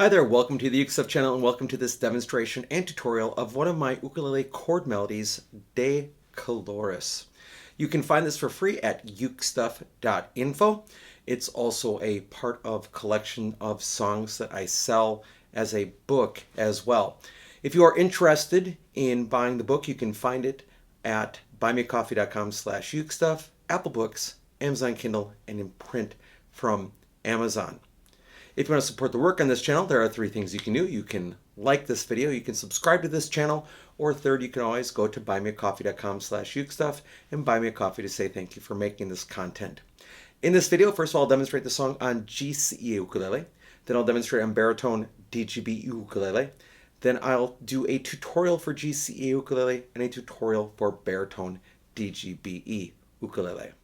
Hi there, welcome to the Uke Stuff channel and welcome to this demonstration and tutorial of one of my ukulele chord melodies, De Coloris. You can find this for free at ukestuff.info. It's also a part of a collection of songs that I sell as a book as well. If you are interested in buying the book, you can find it at buymeacoffee.com/ukestuff, Apple Books, Amazon Kindle, and in print from Amazon. If you want to support the work on this channel, there are three things you can do. You can like this video, you can subscribe to this channel, or third, you can always go to buymeacoffee.com/ukestuff and buy me a coffee to say thank you for making this content. In this video, first of all, I'll demonstrate the song on GCEA ukulele. Then I'll demonstrate on baritone DGBE ukulele. Then I'll do a tutorial for GCEA ukulele and a tutorial for baritone DGBE ukulele.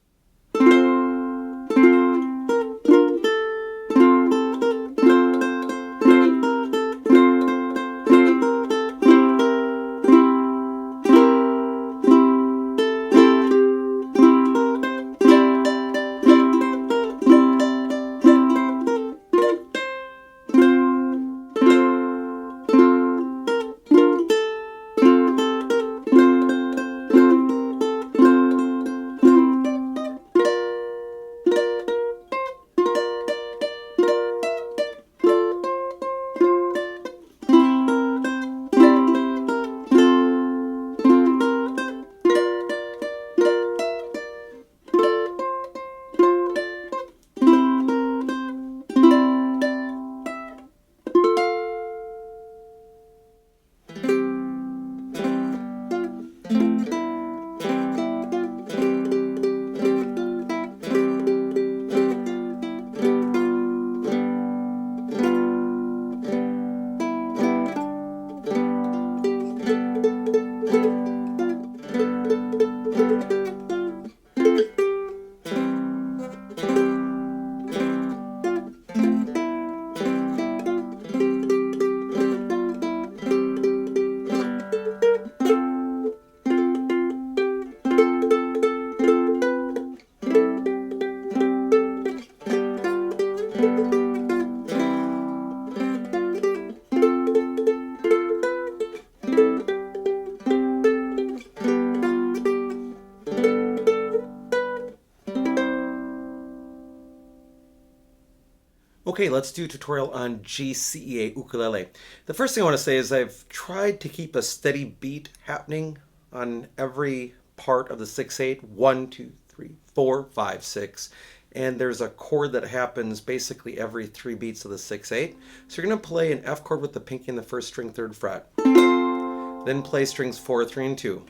Okay, let's do a tutorial on GCEA ukulele. The first thing I want to say is I've tried to keep a steady beat happening on every part of the 6/8, 1, 2, 3, 4, 5, 6, and there's a chord that happens basically every 3 beats of the 6/8. So you're going to play an F chord with the pinky in the first string, 3rd fret, then play strings 4, 3, and 2.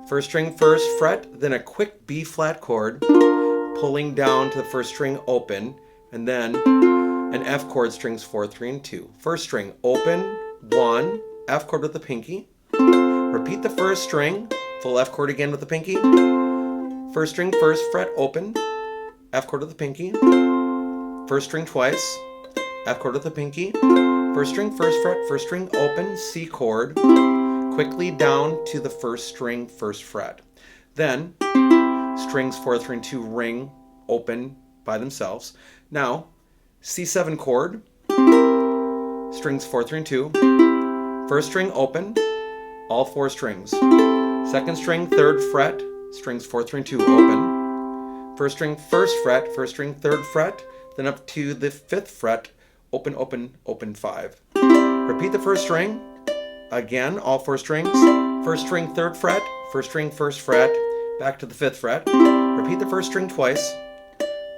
First string, 1st fret, then a quick B flat chord, pulling down to the first string, open, and then an F chord, strings 4, 3, and 2. First string, open, 1, F chord with the pinky. Repeat the first string, full F chord again with the pinky. First string, 1st fret, open, F chord with the pinky. First string twice, F chord with the pinky. First string, 1st fret, first string, open, C chord, quickly down to the first string, 1st fret. Then strings 4, 3, and 2 ring, open by themselves. Now, C7 chord, strings 4, 3, and 2, first string open, all 4 strings. Second string, 3rd fret, strings 4, 3, and 2 open. First string, 1st fret, first string, 3rd fret, then up to the 5th fret, open, open, open 5. Repeat the first string, again, all 4 strings. First string, 3rd fret, first string, 1st fret, back to the 5th fret. Repeat the first string twice,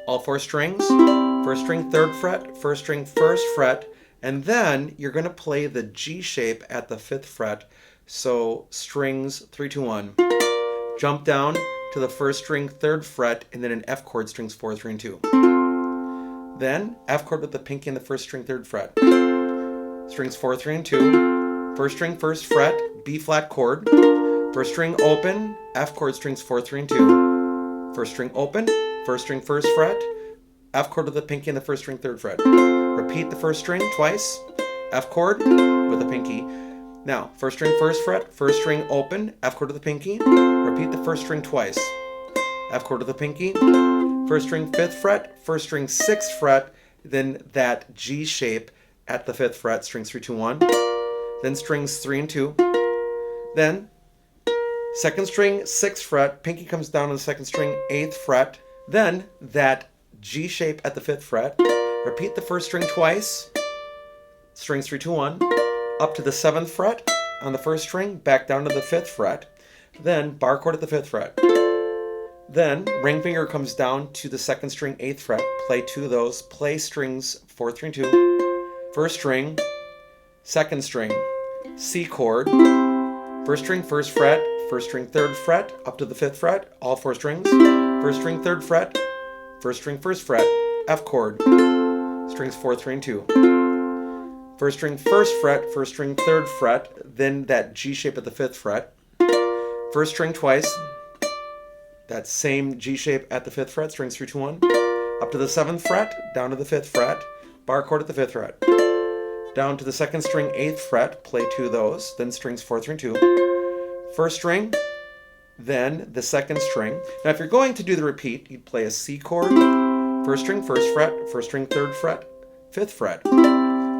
all 4 strings. First string, 3rd fret, first string, 1st fret, and then you're going to play the G shape at the 5th fret. So strings 3, 2, 1. Jump down to the first string, 3rd fret, and then an F chord, strings 4, 3, and 2. Then F chord with the pinky in the first string, 3rd fret. Strings 4, 3, and 2. First string, 1st fret, B flat chord. First string open, F chord, strings 4, 3, and 2. First string open, first string, 1st fret, F chord with the pinky in the first string, 3rd fret. Repeat the first string twice, F chord with the pinky. Now, first string, 1st fret, first string open, F chord with the pinky. Repeat the first string twice, F chord with the pinky. First string 5th fret, first string 6th fret, then that G shape at the 5th fret, strings 3, 2, 1. Then strings 3 and 2. Then 2nd string, 6th fret, pinky comes down to the 2nd string, 8th fret. Then that G shape at the 5th fret. Repeat the 1st string twice, strings 3, 2, 1, up to the 7th fret on the 1st string, back down to the 5th fret. Then bar chord at the 5th fret. Then ring finger comes down to the 2nd string, 8th fret, play 2 of those, play strings 4, 3, and 2, 1st string, 2nd string, C chord, 1st string, 1st fret, 1st string, 3rd fret, up to the 5th fret, all 4 strings, 1st string, 3rd fret, 1st string, 1st fret, F chord, strings 4, 3, and 2, 1st string, 1st fret, 1st string, 3rd fret, then that G shape at the 5th fret, 1st string twice, that same G shape at the 5th fret, strings 3, 2, 1, up to the 7th fret, down to the 5th fret, bar chord at the 5th fret, down to the 2nd string, 8th fret, play 2 of those, then strings 4, 3, and 2, 1st string, then the 2nd string. Now if you're going to do the repeat, you'd play a C chord, 1st string, 1st fret, 1st string, 3rd fret, 5th fret,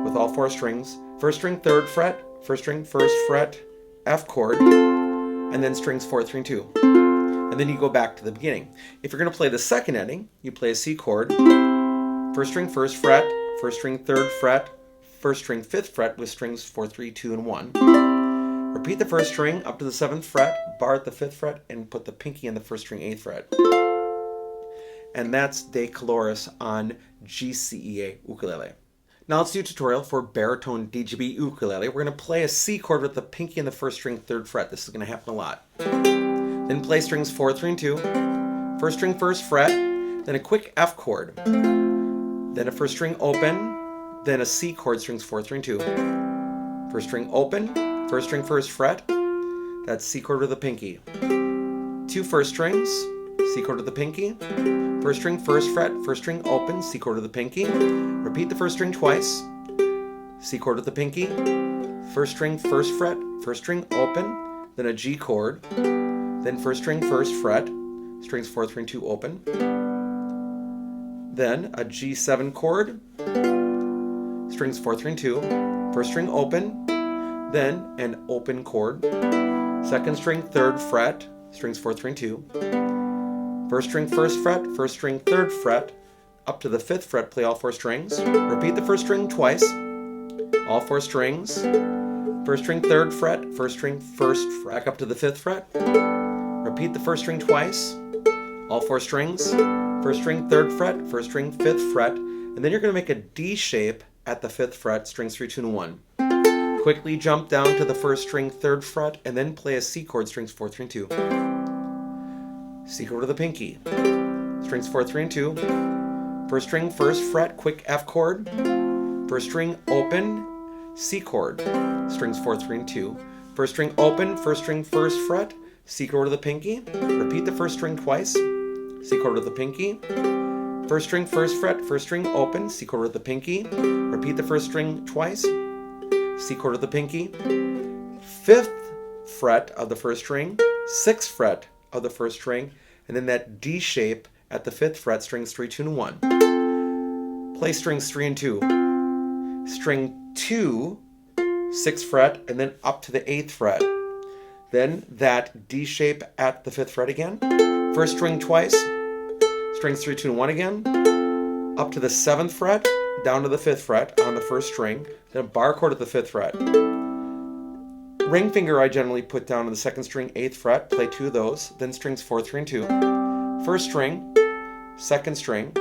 with all 4 strings, 1st string, 3rd fret, 1st string, 1st fret, F chord, and then strings 4, 3, and 2. And then you go back to the beginning. If you're going to play the 2nd ending, you play a C chord, 1st string, 1st fret, 1st string, 3rd fret, 1st string, 5th fret with strings 4, 3, 2, and 1. Repeat the 1st string up to the 7th fret, bar at the 5th fret, and put the pinky on the 1st string, 8th fret. And that's De Coloris on GCEA Ukulele. Now let's do a tutorial for baritone DGBE Ukulele. We're going to play a C chord with the pinky on the 1st string, 3rd fret. This is going to happen a lot. Then play strings 4, 3, and 2, 1st string, 1st fret, then a quick F chord, then a 1st string open, then a C chord, strings 4, 3, and 2, 1st string open, 1st string, 1st fret, that's C chord with the pinky, 2 1st strings, C chord with the pinky, 1st string, 1st fret, 1st string open, C chord with the pinky, repeat the 1st string twice, C chord with the pinky, 1st string, 1st fret, 1st string open, then a G chord, then 1st string, 1st fret, strings 4, 3, and 2 open, then a G7 chord, strings 4, 3, and 2, 1st string open, then an open chord, 2nd string, 3rd fret, strings 4, 3, and 2, 1st string, 1st fret, 1st string, 3rd fret, up to the 5th fret, play all 4 strings, repeat the 1st string twice, all 4 strings, 1st string, 3rd fret, 1st string, 1st fret, up to the 5th fret, repeat the 1st string twice, all 4 strings, 1st string, 3rd fret, 1st string, 5th fret, and then you're going to make a D shape at the 5th fret, strings 3, 2, and 1. Quickly jump down to the 1st string, 3rd fret, and then play a C chord, strings 4, 3, and 2. C chord to the pinky, strings 4, 3, and 2. 1st string, 1st fret, quick F chord, 1st string open, C chord, strings 4, 3, and 2. 1st string open, 1st string, 1st fret, C chord to the pinky, repeat the 1st string twice, C chord with the pinky, 1st string, 1st fret, 1st string open, C chord with the pinky, repeat the 1st string twice, C chord with the pinky, 5th fret of the 1st string, 6th fret of the 1st string, and then that D shape at the 5th fret, strings 3, 2, and 1. Play strings 3 and 2, string 2, 6th fret, and then up to the 8th fret. Then that D shape at the 5th fret again. 1st string twice, strings 3, 2, and 1 again, up to the 7th fret, down to the 5th fret on the 1st string, then a bar chord at the 5th fret. Ring finger I generally put down on the 2nd string, 8th fret, play 2 of those, then strings 4, 3, and 2. 1st string, 2nd string,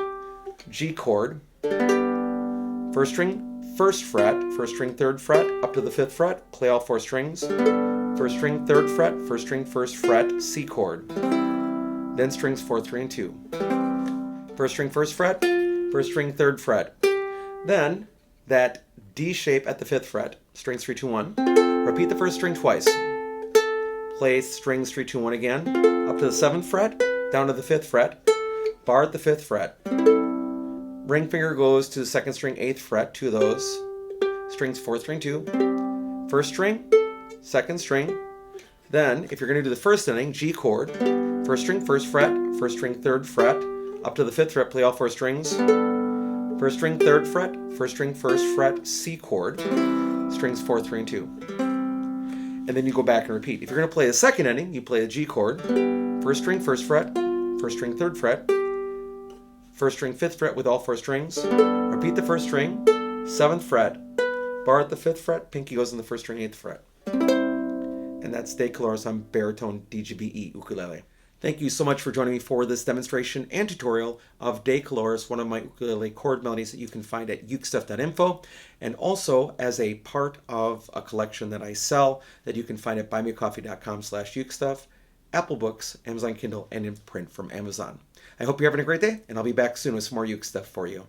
G chord, 1st string, 1st fret, 1st string, 3rd fret, up to the 5th fret, play all 4 strings, 1st string, 3rd fret, 1st string, 1st fret, C chord, then strings 4, 3, and 2. 1st string, 1st fret, 1st string, 3rd fret. Then that D shape at the 5th fret, strings 3, 2, 1. Repeat the 1st string twice. Play strings 3, 2, 1 again, up to the 7th fret, down to the 5th fret, bar at the 5th fret. Ring finger goes to the 2nd string, 8th fret, 2 of those, strings 4, 3, and 2. 1st string, 2nd string. Then, if you're going to do the 1st ending, G chord, 1st string, 1st fret, 1st string, 3rd fret, up to the 5th fret, play all 4 strings. First string, 3rd fret, first string, 1st fret, C chord, strings 4, 3, and 2. And then you go back and repeat. If you're going to play a second ending, you play a G chord, first string, 1st fret, first string, 3rd fret, first string, 5th fret with all 4 strings, repeat the first string, 7th fret, bar at the 5th fret, pinky goes in the 1st string, 8th fret. And that's De Colores on baritone DGBE ukulele. Thank you so much for joining me for this demonstration and tutorial of De Colores, one of my ukulele chord melodies that you can find at ukestuff.info, and also as a part of a collection that I sell that you can find at buymeacoffee.com/ukestuff, Apple Books, Amazon Kindle, and in print from Amazon. I hope you're having a great day, and I'll be back soon with some more uke stuff for you.